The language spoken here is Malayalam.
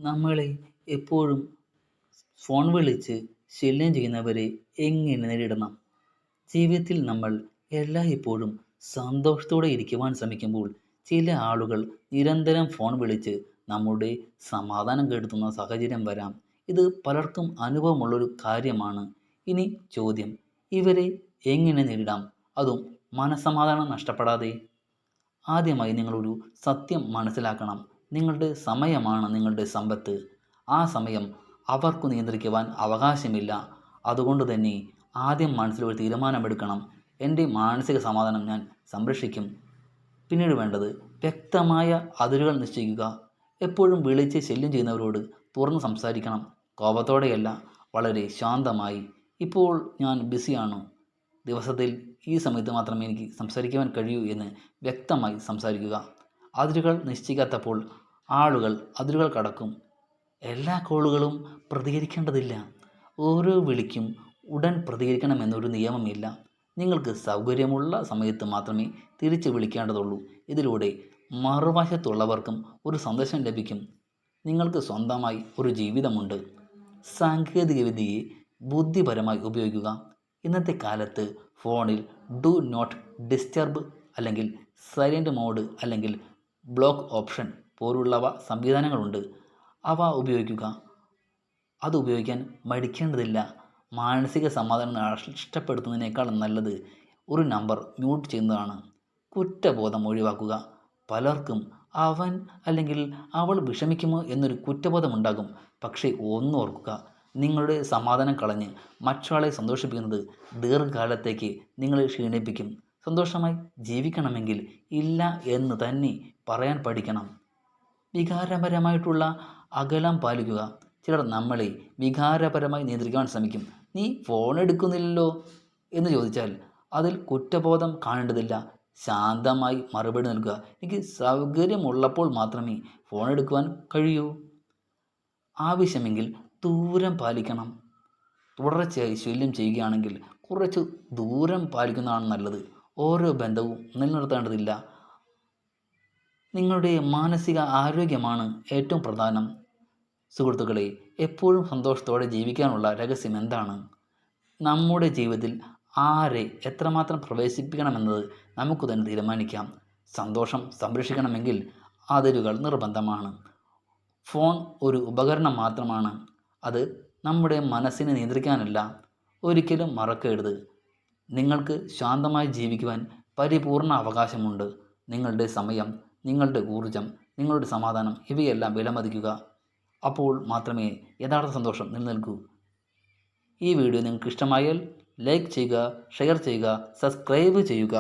നമ്മളെ എപ്പോഴും ഫോൺ വിളിച്ച് ശല്യം ചെയ്യുന്നവരെ എങ്ങനെ നേരിടണം? ജീവിതത്തിൽ നമ്മൾ എല്ലായ്പ്പോഴും സന്തോഷത്തോടെ ഇരിക്കുവാൻ ശ്രമിക്കുമ്പോൾ ചില ആളുകൾ നിരന്തരം ഫോൺ വിളിച്ച് നമ്മുടെ സമാധാനം കെടുത്തുന്ന സാഹചര്യം വരാം. ഇത് പലർക്കും അനുഭവമുള്ളൊരു കാര്യമാണ്. ഇനി ചോദ്യം, ഇവരെ എങ്ങനെ നേരിടാം? അതും മനസ്സമാധാനം നഷ്ടപ്പെടാതെ. ആദ്യമായി നിങ്ങളൊരു സത്യം മനസ്സിലാക്കണം. നിങ്ങളുടെ സമയമാണ് നിങ്ങളുടെ സമ്പത്ത്. ആ സമയം അവർക്ക് നിയന്ത്രിക്കുവാൻ അവകാശമില്ല. അതുകൊണ്ട് തന്നെ ആദ്യം മനസ്സിൽ ഒരു തീരുമാനമെടുക്കണം. എൻ്റെ മാനസിക സമാധാനം ഞാൻ സംരക്ഷിക്കും. പിന്നീട് വേണ്ടത് വ്യക്തമായ അതിരുകൾ നിശ്ചയിക്കുക. എപ്പോഴും വിളിച്ച് ശല്യം ചെയ്യുന്നവരോട് തുറന്ന് സംസാരിക്കണം. കോപത്തോടെയല്ല, വളരെ ശാന്തമായി. ഇപ്പോൾ ഞാൻ ബിസിയാണ്. ദിവസത്തിൽ ഈ സമയത്ത് മാത്രമേ എനിക്ക് സംസാരിക്കുവാൻ കഴിയൂ എന്ന് വ്യക്തമായി സംസാരിക്കുക. അതിരുകൾ നിശ്ചയിക്കാത്തപ്പോൾ ആളുകൾ അതിരുകൾ കടക്കും. എല്ലാ കോളുകളും പ്രതികരിക്കേണ്ടതില്ല. ഓരോ വിളിക്കും ഉടൻ പ്രതികരിക്കണമെന്നൊരു നിയമമില്ല. നിങ്ങൾക്ക് സൗകര്യമുള്ള സമയത്ത് മാത്രമേ തിരിച്ച് വിളിക്കേണ്ടതുള്ളൂ. ഇതിലൂടെ മറുവശത്തുള്ളവർക്കും ഒരു സന്ദേശം ലഭിക്കും. നിങ്ങൾക്ക് സ്വന്തമായി ഒരു ജീവിതമുണ്ട്. സാങ്കേതികവിദ്യയെ ബുദ്ധിപരമായി ഉപയോഗിക്കുക. ഇന്നത്തെ കാലത്ത് ഫോണിൽ ഡു നോട്ട് ഡിസ്റ്റർബ് അല്ലെങ്കിൽ സൈലൻ്റ് മോഡ് അല്ലെങ്കിൽ ബ്ലോക്ക് ഓപ്ഷൻ പോലുള്ളവ സംവിധാനങ്ങളുണ്ട്. അവ ഉപയോഗിക്കുക. അത് ഉപയോഗിക്കാൻ മടിക്കേണ്ടതില്ല. മാനസിക സമാധാനം നഷ്ടപ്പെടുത്തുന്നതിനേക്കാൾ നല്ലത് ഒരു നമ്പർ മ്യൂട്ട് ചെയ്യുന്നതാണ്. കുറ്റബോധം ഒഴിവാക്കുക. പലർക്കും അവൻ അല്ലെങ്കിൽ അവൾ വിഷമിക്കുമോ എന്നൊരു കുറ്റബോധമുണ്ടാകും. പക്ഷേ ഓർക്കുക, നിങ്ങളുടെ സമാധാനം കളഞ്ഞ് മറ്റൊരാളെ സന്തോഷിപ്പിക്കുന്നത് ദീർഘകാലത്തേക്ക് നിങ്ങളെ ക്ഷീണിപ്പിക്കും. സന്തോഷമായി ജീവിക്കണമെങ്കിൽ ഇല്ല എന്ന് തന്നെ പറയാൻ പഠിക്കണം. വികാരപരമായിട്ടുള്ള അകലം പാലിക്കുക. ചിലർ നമ്മളെ വികാരപരമായി നിയന്ത്രിക്കാൻ ശ്രമിക്കും. നീ ഫോൺ എടുക്കുന്നില്ലല്ലോ എന്ന് ചോദിച്ചാൽ അതിൽ കുറ്റബോധം കാണേണ്ടതില്ല. ശാന്തമായി മറുപടി നൽകുക. എനിക്ക് സൗകര്യമുള്ളപ്പോൾ മാത്രമേ ഫോൺ എടുക്കുവാൻ കഴിയൂ. ആവശ്യമെങ്കിൽ ദൂരം പാലിക്കണം. തുടർച്ചയായി ശല്യം ചെയ്യുകയാണെങ്കിൽ കുറച്ച് ദൂരം പാലിക്കുന്നതാണ് നല്ലത്. ഓരോ ബന്ധവും നിലനിർത്തേണ്ടതില്ല. നിങ്ങളുടെ മാനസിക ആരോഗ്യമാണ് ഏറ്റവും പ്രധാനം. സുഹൃത്തുക്കളെ, എപ്പോഴും സന്തോഷത്തോടെ ജീവിക്കാനുള്ള രഹസ്യം എന്താണ്? നമ്മുടെ ജീവിതത്തിൽ ആരെ എത്രമാത്രം പ്രവേശിപ്പിക്കണമെന്നത് നമുക്ക് തന്നെ തീരുമാനിക്കാം. സന്തോഷം സംരക്ഷിക്കണമെങ്കിൽ അതിരുകൾ നിർബന്ധമാണ്. ഫോൺ ഒരു ഉപകരണം മാത്രമാണ്. അത് നമ്മുടെ മനസ്സിനെ നിയന്ത്രിക്കാനല്ല. ഒരിക്കലും മറക്കരുത്, നിങ്ങൾക്ക് ശാന്തമായി ജീവിക്കുവാൻ പരിപൂർണ അവകാശമുണ്ട്. നിങ്ങളുടെ സമയം, നിങ്ങളുടെ ഊർജം, നിങ്ങളുടെ സമാധാനം ഇവയെല്ലാം വിലമതിക്കുക. അപ്പോൾ മാത്രമേ യഥാർത്ഥ സന്തോഷം നിലനിൽക്കൂ. ഈ വീഡിയോ നിങ്ങൾക്ക് ഇഷ്ടമായാൽ ലൈക്ക് ചെയ്യുക, ഷെയർ ചെയ്യുക, സബ്സ്ക്രൈബ് ചെയ്യുക.